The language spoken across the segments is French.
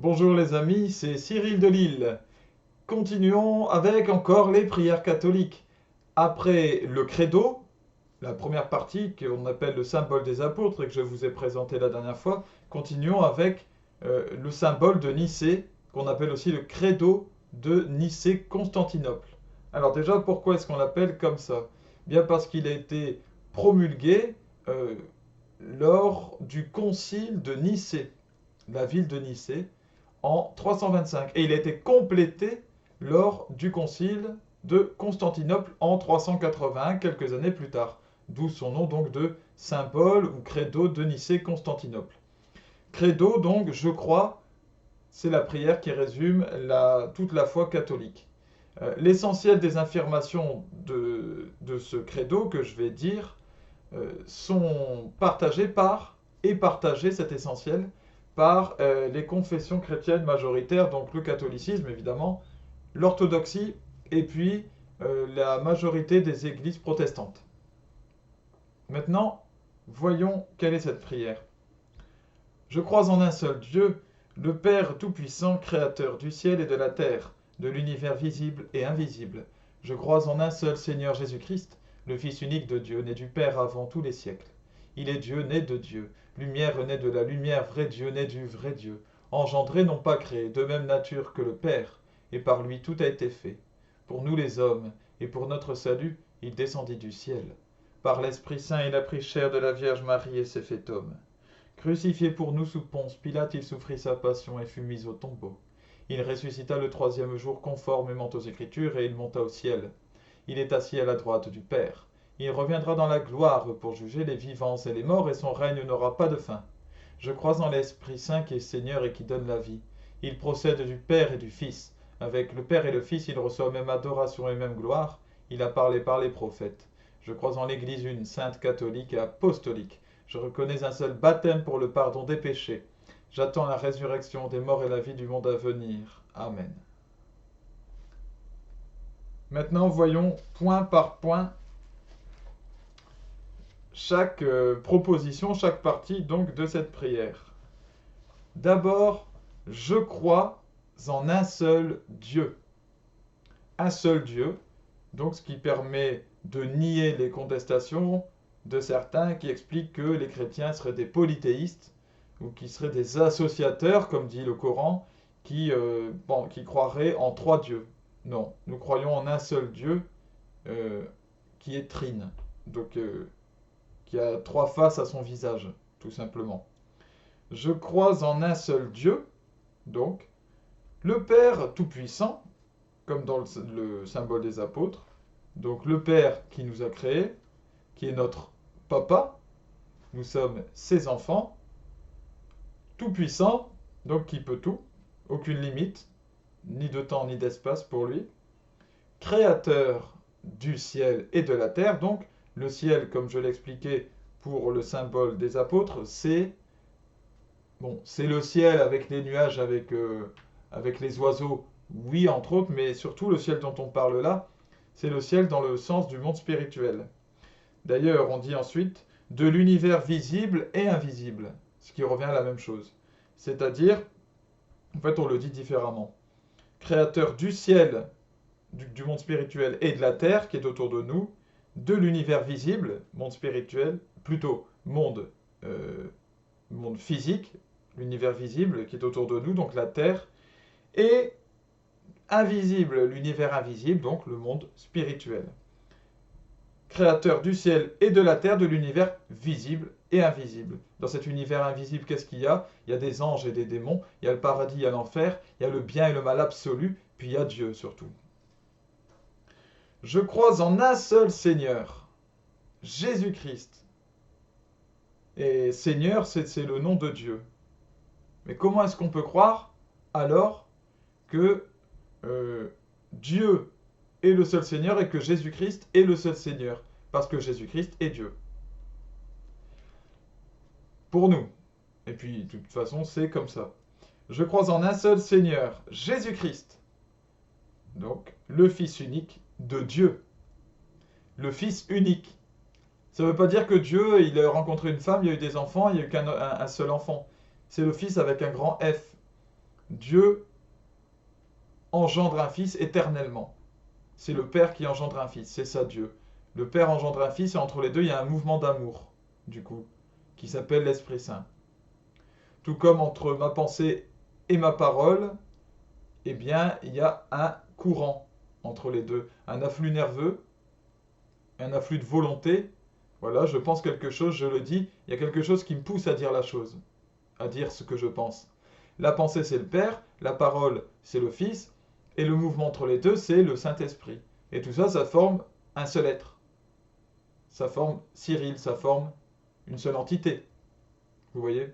Bonjour les amis, c'est Cyril de Lille. Continuons avec encore les prières catholiques. Après le credo, la première partie qu'on appelle le symbole des apôtres et que je vous ai présenté la dernière fois, continuons avec le symbole de Nicée, qu'on appelle aussi le credo de Nicée-Constantinople. Alors déjà, pourquoi est-ce qu'on l'appelle comme ça? Bien parce qu'il a été promulgué euh, lors du concile de Nicée, la ville de Nicée, en 325. Et il a été complété lors du concile de Constantinople en 381, quelques années plus tard. D'où son nom donc de symbole ou credo de Nicée-Constantinople. Credo donc, je crois, c'est la prière qui résume toute la foi catholique. L'essentiel des affirmations de ce credo que je vais dire sont partagées partagées cet essentiel par les confessions chrétiennes majoritaires, donc le catholicisme évidemment, l'orthodoxie et puis la majorité des églises protestantes. Maintenant, voyons quelle est cette prière. Je crois en un seul Dieu, le Père Tout-Puissant, Créateur du ciel et de la terre, de l'univers visible et invisible. Je crois en un seul Seigneur Jésus-Christ, le Fils unique de Dieu, né du Père avant tous les siècles. Il est Dieu, né de Dieu, lumière né de la lumière, vrai Dieu, né du vrai Dieu, engendré non pas créé, de même nature que le Père, et par lui tout a été fait. Pour nous les hommes, et pour notre salut, il descendit du ciel. Par l'Esprit Saint, il a pris chair de la Vierge Marie et s'est fait homme. Crucifié pour nous sous Ponce Pilate, il souffrit sa passion et fut mis au tombeau. Il ressuscita le troisième jour conformément aux Écritures et il monta au ciel. Il est assis à la droite du Père. Il reviendra dans la gloire pour juger les vivants et les morts et son règne n'aura pas de fin. Je crois en l'Esprit Saint qui est Seigneur et qui donne la vie. Il procède du Père et du Fils. Avec le Père et le Fils, il reçoit même adoration et même gloire. Il a parlé par les prophètes. Je crois en l'Église une, sainte, catholique et apostolique. Je reconnais un seul baptême pour le pardon des péchés. J'attends la résurrection des morts et la vie du monde à venir. Amen. Maintenant, voyons point par point chaque proposition, chaque partie donc de cette prière. D'abord, je crois en un seul Dieu. Un seul Dieu, donc ce qui permet de nier les contestations de certains qui expliquent que les chrétiens seraient des polythéistes ou qui seraient des associateurs, comme dit le Coran, qui croiraient en trois dieux. Non, nous croyons en un seul Dieu qui est trine, donc qui a trois faces à son visage, tout simplement. Je crois en un seul Dieu, donc, le Père Tout-Puissant, comme dans le symbole des apôtres, donc le Père qui nous a créés, qui est notre Papa, nous sommes ses enfants, Tout-Puissant, donc qui peut tout, aucune limite, ni de temps ni d'espace pour lui, Créateur du ciel et de la terre, donc le ciel, comme je l'expliquais pour le symbole des apôtres, c'est le ciel avec les nuages, avec les oiseaux, oui, entre autres, mais surtout le ciel dont on parle là, c'est le ciel dans le sens du monde spirituel. D'ailleurs, on dit ensuite de l'univers visible et invisible, ce qui revient à la même chose. C'est-à-dire, en fait, on le dit différemment. Créateur du ciel, du monde spirituel et de la terre qui est autour de nous, de l'univers visible, monde spirituel, plutôt monde physique, l'univers visible qui est autour de nous, donc la terre, et invisible, l'univers invisible, donc le monde spirituel. Créateur du ciel et de la terre, de l'univers visible et invisible. Dans cet univers invisible, qu'est-ce qu'il y a? Il y a des anges et des démons, il y a le paradis, il y a l'enfer, il y a le bien et le mal absolu, puis il y a Dieu surtout. Je crois en un seul Seigneur, Jésus-Christ. Et Seigneur, c'est le nom de Dieu. Mais comment est-ce qu'on peut croire alors que Dieu est le seul Seigneur et que Jésus-Christ est le seul Seigneur? Parce que Jésus-Christ est Dieu. Pour nous. Et puis, de toute façon, c'est comme ça. Je crois en un seul Seigneur, Jésus-Christ. Donc, le Fils unique de Dieu. Le Fils unique. Ça ne veut pas dire que Dieu, il a rencontré une femme, il y a eu des enfants, il n'y a eu qu'un seul enfant. C'est le Fils avec un grand F. Dieu engendre un fils éternellement. C'est le Père qui engendre un fils, c'est ça Dieu. Le Père engendre un fils et entre les deux, il y a un mouvement d'amour, du coup, qui s'appelle l'Esprit Saint. Tout comme entre ma pensée et ma parole, eh bien, il y a un courant entre les deux, un afflux nerveux, un afflux de volonté. Voilà, je pense quelque chose, je le dis, il y a quelque chose qui me pousse à dire la chose, à dire ce que je pense. La pensée, c'est le Père, la parole, c'est le Fils, et le mouvement entre les deux, c'est le Saint-Esprit. Et tout ça, ça forme un seul être. Ça forme Cyril, ça forme une seule entité. Vous voyez?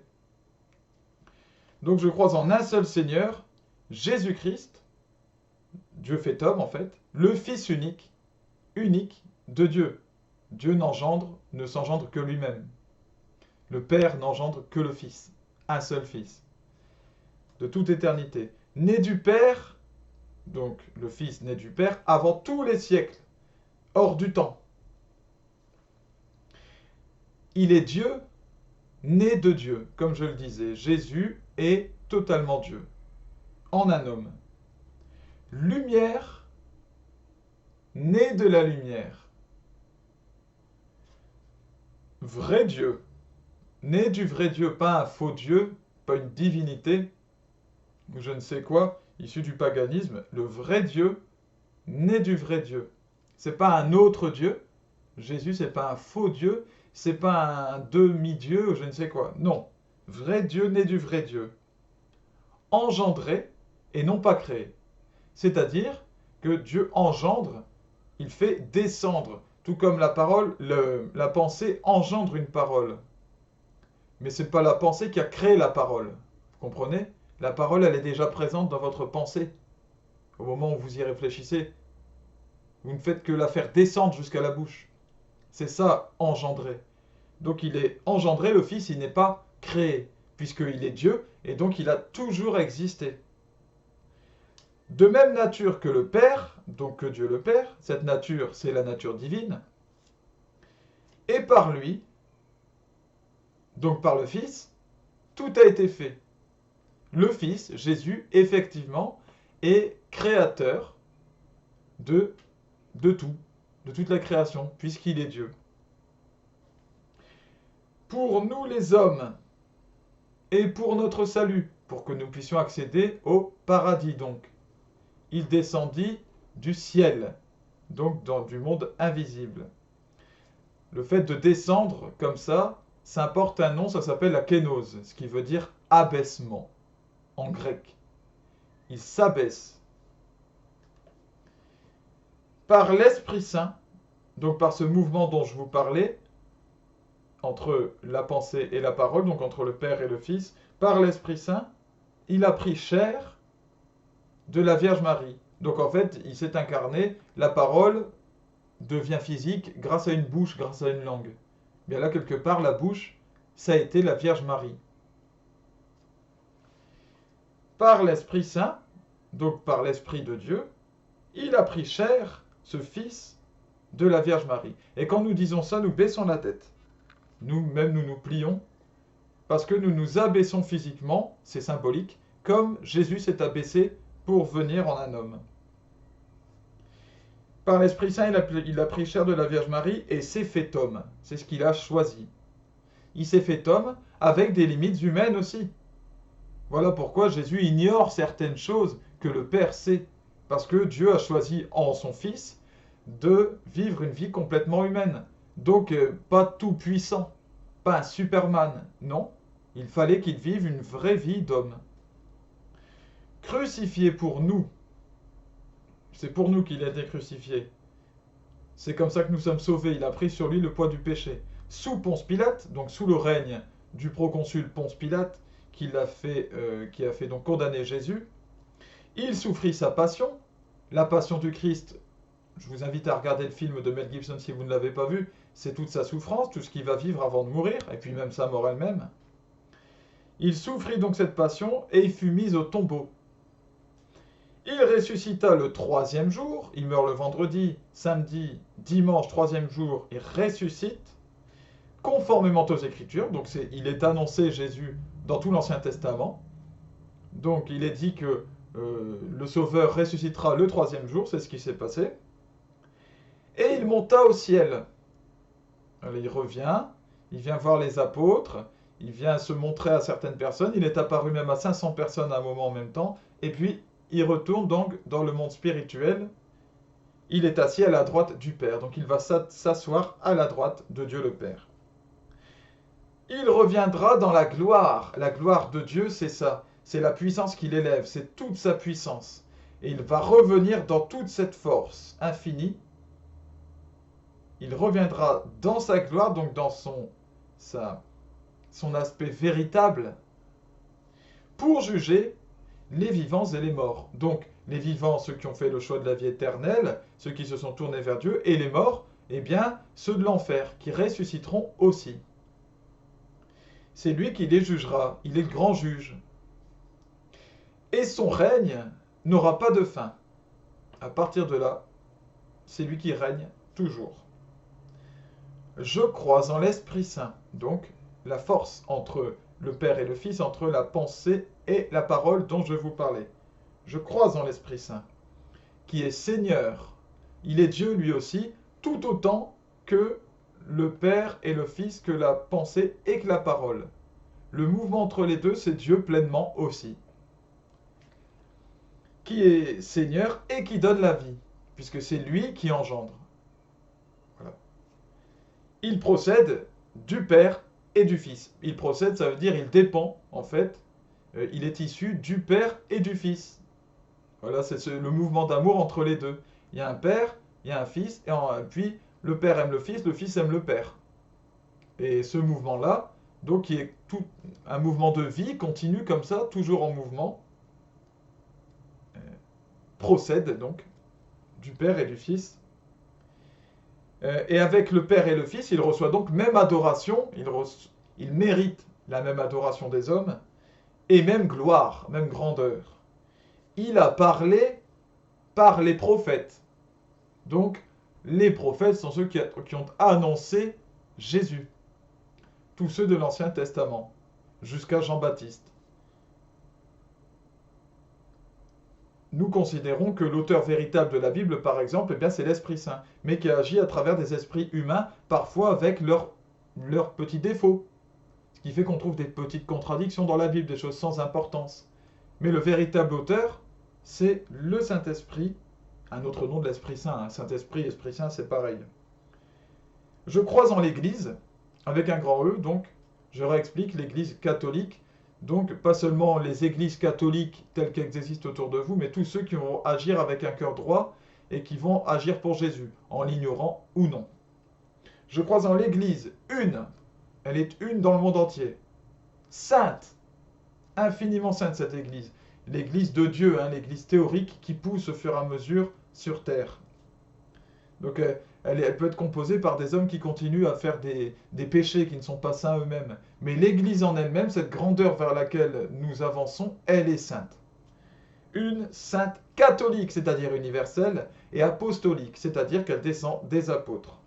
Donc je crois en un seul Seigneur, Jésus-Christ, Dieu fait homme en fait, le Fils unique, unique de Dieu. Dieu ne s'engendre que lui-même. Le Père n'engendre que le Fils, un seul Fils, de toute éternité. Né du Père, donc le Fils né du Père, avant tous les siècles, hors du temps. Il est Dieu, né de Dieu, comme je le disais. Jésus est totalement Dieu, en un homme. Lumière, né de la lumière. Vrai Dieu, né du vrai Dieu, pas un faux Dieu, pas une divinité, ou je ne sais quoi, issu du paganisme. Le vrai Dieu, né du vrai Dieu. C'est pas un autre Dieu. Jésus, c'est pas un faux Dieu, c'est pas un demi-dieu ou je ne sais quoi. Non, vrai Dieu né du vrai Dieu. Engendré et non pas créé. C'est-à-dire que Dieu engendre, il fait descendre. Tout comme la parole, la pensée engendre une parole. Mais ce n'est pas la pensée qui a créé la parole. Vous comprenez? La parole, elle est déjà présente dans votre pensée. Au moment où vous y réfléchissez, vous ne faites que la faire descendre jusqu'à la bouche. C'est ça, engendrer. Donc il est engendré, le Fils, il n'est pas créé, puisqu'il est Dieu, et donc il a toujours existé. De même nature que le Père, donc que Dieu le Père, cette nature, c'est la nature divine, et par lui, donc par le Fils, tout a été fait. Le Fils, Jésus, effectivement, est créateur de tout, de toute la création, puisqu'il est Dieu. Pour nous les hommes, et pour notre salut, pour que nous puissions accéder au paradis donc. Il descendit du ciel, donc du monde invisible. Le fait de descendre comme ça porte un nom, ça s'appelle la kénose, ce qui veut dire abaissement en grec. Il s'abaisse. Par l'Esprit Saint, donc par ce mouvement dont je vous parlais, entre la pensée et la parole, donc entre le Père et le Fils, par l'Esprit Saint, il a pris chair de la Vierge Marie. Donc en fait, il s'est incarné, la parole devient physique grâce à une bouche, grâce à une langue. Bien là, quelque part, la bouche, ça a été la Vierge Marie. Par l'Esprit Saint, donc par l'Esprit de Dieu, il a pris chair, ce Fils de la Vierge Marie. Et quand nous disons ça, nous baissons la tête. Nous-mêmes, nous nous plions, parce que nous nous abaissons physiquement, c'est symbolique, comme Jésus s'est abaissé pour venir en un homme. Par l'Esprit Saint, il a pris chair de la Vierge Marie et s'est fait homme. C'est ce qu'il a choisi. Il s'est fait homme avec des limites humaines aussi. Voilà pourquoi Jésus ignore certaines choses que le Père sait. Parce que Dieu a choisi en son Fils de vivre une vie complètement humaine. Donc pas tout puissant, pas un Superman, non. Il fallait qu'il vive une vraie vie d'homme. Crucifié pour nous. C'est pour nous qu'il a été crucifié. C'est comme ça que nous sommes sauvés. Il a pris sur lui le poids du péché. Sous Ponce Pilate, donc sous le règne du proconsul Ponce Pilate, qui a fait donc condamner Jésus, il souffrit sa passion. La passion du Christ, je vous invite à regarder le film de Mel Gibson si vous ne l'avez pas vu, c'est toute sa souffrance, tout ce qu'il va vivre avant de mourir, et puis même sa mort elle-même. Il souffrit donc cette passion et il fut mis au tombeau. Il ressuscita le 3e jour, il meurt le vendredi, samedi, dimanche, 3e jour, il ressuscite, conformément aux Écritures, donc il est annoncé Jésus dans tout l'Ancien Testament, Donc il est dit que le Sauveur ressuscitera le troisième jour, c'est ce qui s'est passé. Et il monta au ciel. Alors, il revient, il vient voir les apôtres, il vient se montrer à certaines personnes, il est apparu même à 500 personnes à un moment en même temps, et puis il retourne donc dans le monde spirituel, il est assis à la droite du Père, donc il va s'asseoir à la droite de Dieu le Père. Il reviendra dans la gloire de Dieu c'est ça, c'est la puissance qu'il élève, c'est toute sa puissance, et il va revenir dans toute cette force infinie. Il reviendra dans sa gloire, donc dans son aspect véritable, pour juger les vivants et les morts. Donc, les vivants, ceux qui ont fait le choix de la vie éternelle, ceux qui se sont tournés vers Dieu, et les morts, eh bien, ceux de l'enfer, qui ressusciteront aussi. C'est lui qui les jugera, il est le grand juge. Et son règne n'aura pas de fin. À partir de là, c'est lui qui règne toujours. Je crois en l'Esprit Saint, donc la force entre le Père et le Fils, entre la pensée et la parole dont je vous parlais. Je crois en l'Esprit Saint, qui est Seigneur. Il est Dieu lui aussi, tout autant que le Père et le Fils, que la pensée et que la parole. Le mouvement entre les deux, c'est Dieu pleinement aussi, qui est Seigneur et qui donne la vie, puisque c'est lui qui engendre. Voilà. Il procède du Père et du Fils. Il procède, ça veut dire il dépend, en fait. Il est issu du Père et du Fils. Voilà, c'est le mouvement d'amour entre les deux. Il y a un Père, il y a un Fils, et puis le Père aime le Fils aime le Père. Et ce mouvement-là, donc, qui est tout un mouvement de vie, continue comme ça, toujours en mouvement, procède donc du Père et du Fils. Et avec le Père et le Fils, il reçoit donc même adoration, il mérite la même adoration des hommes, et même gloire, même grandeur. Il a parlé par les prophètes. Donc, les prophètes sont ceux qui ont annoncé Jésus. Tous ceux de l'Ancien Testament, jusqu'à Jean-Baptiste. Nous considérons que l'auteur véritable de la Bible, par exemple, eh bien, c'est l'Esprit Saint, mais qui agit à travers des esprits humains, parfois avec leurs petits défauts. Ce qui fait qu'on trouve des petites contradictions dans la Bible, des choses sans importance. Mais le véritable auteur, c'est le Saint-Esprit, un autre nom de l'Esprit Saint. Saint-Esprit, Esprit Saint, c'est pareil. Je crois en l'Église, avec un grand E, donc je réexplique l'Église catholique. Donc, pas seulement les églises catholiques telles qu'elles existent autour de vous, mais tous ceux qui vont agir avec un cœur droit et qui vont agir pour Jésus, en l'ignorant ou non. Je crois en l'Église, une. Elle est une dans le monde entier. Sainte. Infiniment sainte cette Église. L'Église de Dieu, l'Église théorique qui pousse au fur et à mesure sur terre. Donc, elle peut être composée par des hommes qui continuent à faire des péchés qui ne sont pas saints eux-mêmes. Mais l'Église en elle-même, cette grandeur vers laquelle nous avançons, elle est sainte. Une sainte catholique, c'est-à-dire universelle, et apostolique, c'est-à-dire qu'elle descend des apôtres.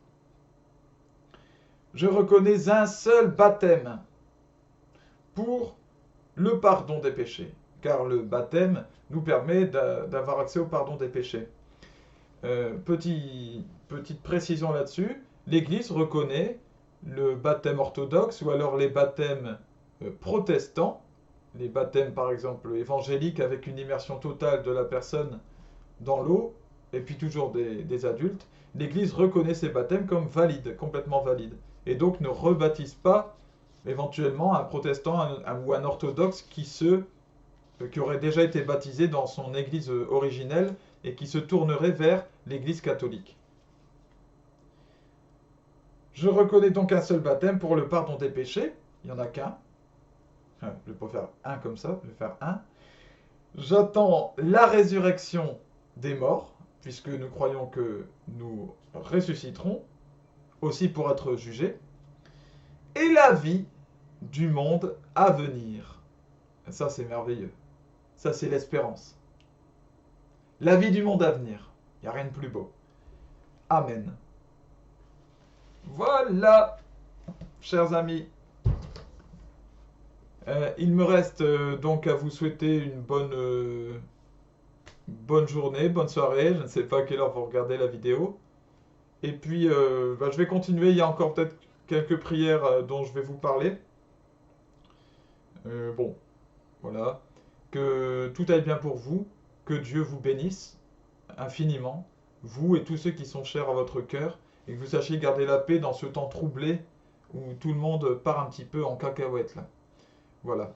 Je reconnais un seul baptême pour le pardon des péchés, car le baptême nous permet d'avoir accès au pardon des péchés. Petite précision là-dessus, l'Église reconnaît le baptême orthodoxe ou alors les baptêmes protestants, les baptêmes par exemple évangéliques avec une immersion totale de la personne dans l'eau, et puis toujours des adultes. L'Église reconnaît ces baptêmes comme valides, complètement valides, et donc ne rebaptise pas éventuellement un protestant ou un orthodoxe qui aurait déjà été baptisé dans son église originelle et qui se tournerait vers l'église catholique. Je reconnais donc un seul baptême pour le pardon des péchés, il n'y en a qu'un. Je ne vais pas faire un comme ça, je vais faire un. J'attends la résurrection des morts, puisque nous croyons que nous ressusciterons, aussi pour être jugés, et la vie du monde à venir. Ça, c'est merveilleux. Ça, c'est l'espérance. La vie du monde à venir. Il n'y a rien de plus beau. Amen. Voilà, chers amis. Il me reste donc à vous souhaiter une bonne journée, bonne soirée. Je ne sais pas à quelle heure vous regardez la vidéo. Et puis, bah, je vais continuer. Il y a encore peut-être quelques prières dont je vais vous parler. Bon, voilà. Que tout aille bien pour vous. Que Dieu vous bénisse infiniment, vous et tous ceux qui sont chers à votre cœur, et que vous sachiez garder la paix dans ce temps troublé où tout le monde part un petit peu en cacahuète là. Voilà.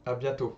À bientôt.